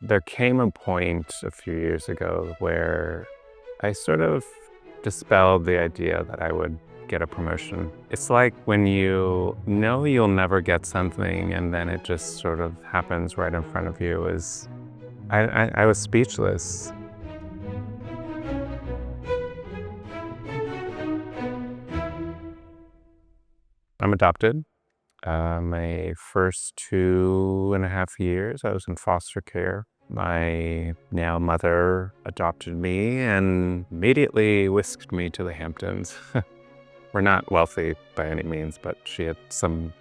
There came a point a few years ago where I sort of dispelled the idea that I would get a promotion. It's like when you know you'll never get something and then it just sort of happens right in front of you. I was speechless. I'm adopted. My first 2.5 years, I was in foster care. My now mother adopted me and immediately whisked me to the Hamptons. We're not wealthy by any means, but she had some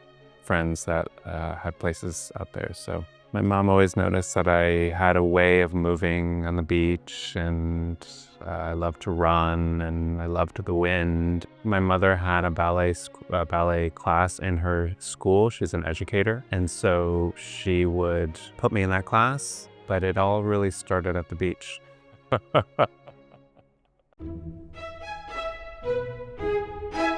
friends that had places out there. So my mom always noticed that I had a way of moving on the beach, and I loved to run and I loved the wind. My mother had a ballet class in her school. She's an educator. And so she would put me in that class, but it all really started at the beach.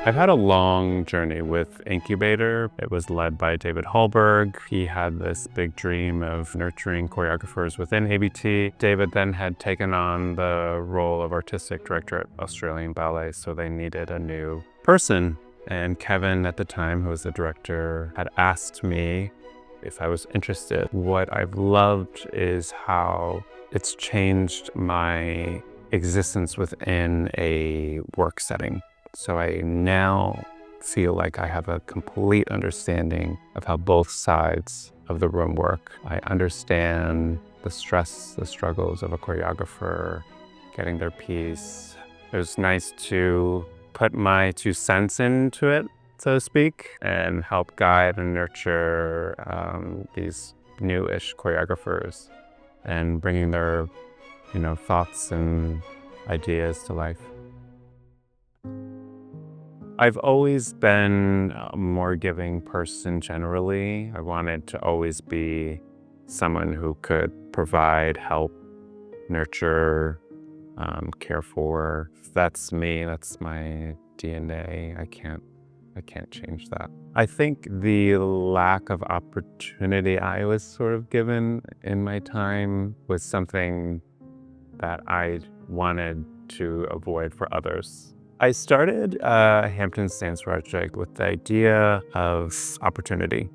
I've had a long journey with Incubator. It was led by David Hallberg. He had this big dream of nurturing choreographers within ABT. David then had taken on the role of artistic director at Australian Ballet, so they needed a new person. And Kevin, at the time, who was the director, had asked me if I was interested. What I've loved is how it's changed my existence within a work setting. So I now feel like I have a complete understanding of how both sides of the room work. I understand the stress, the struggles of a choreographer getting their piece. It was nice to put my 2 cents into it, so to speak, and help guide and nurture these new-ish choreographers and bringing their, thoughts and ideas to life. I've always been a more giving person generally. I wanted to always be someone who could provide, help, nurture, care for. That's me, that's my DNA. I can't change that. I think the lack of opportunity I was sort of given in my time was something that I wanted to avoid for others. I started Hamptons Dance Project with the idea of opportunity.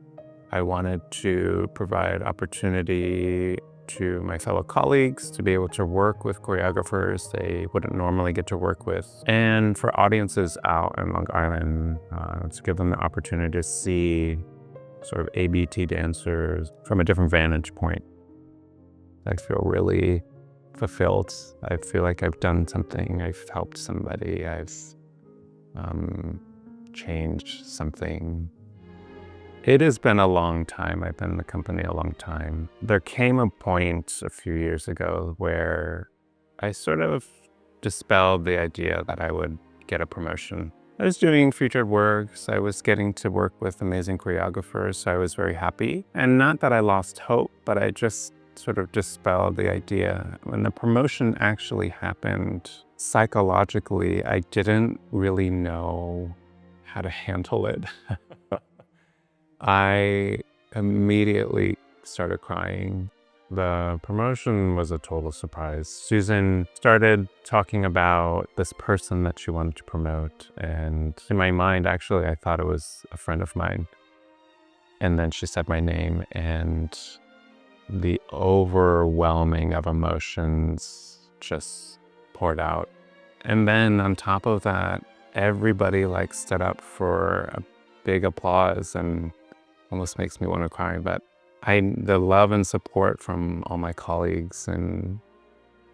I wanted to provide opportunity to my fellow colleagues to be able to work with choreographers they wouldn't normally get to work with, and for audiences out in Long Island to give them the opportunity to see sort of ABT dancers from a different vantage point. I feel really fulfilled. I feel like I've done something. I've helped somebody. I've changed something. It has been a long time. I've been in the company a long time. There came a point a few years ago where I sort of dispelled the idea that I would get a promotion. I was doing featured works. I was getting to work with amazing choreographers, so I was very happy. And not that I lost hope, but I just sort of dispelled the idea. When the promotion actually happened, psychologically, I didn't really know how to handle it. I immediately started crying. The promotion was a total surprise. Susan started talking about this person that she wanted to promote, and in my mind, actually, I thought it was a friend of mine. And then she said my name, and the overwhelming of emotions just poured out. And then on top of that, everybody stood up for a big applause, and almost makes me want to cry. But the love and support from all my colleagues and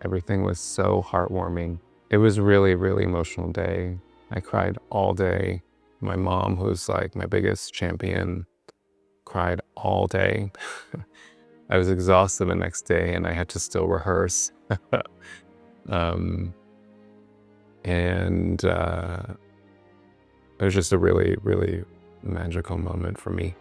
everything was so heartwarming. It was really, really emotional day. I cried all day. My mom, who's my biggest champion, cried all day. I was exhausted the next day and I had to still rehearse. It was just a really, really magical moment for me.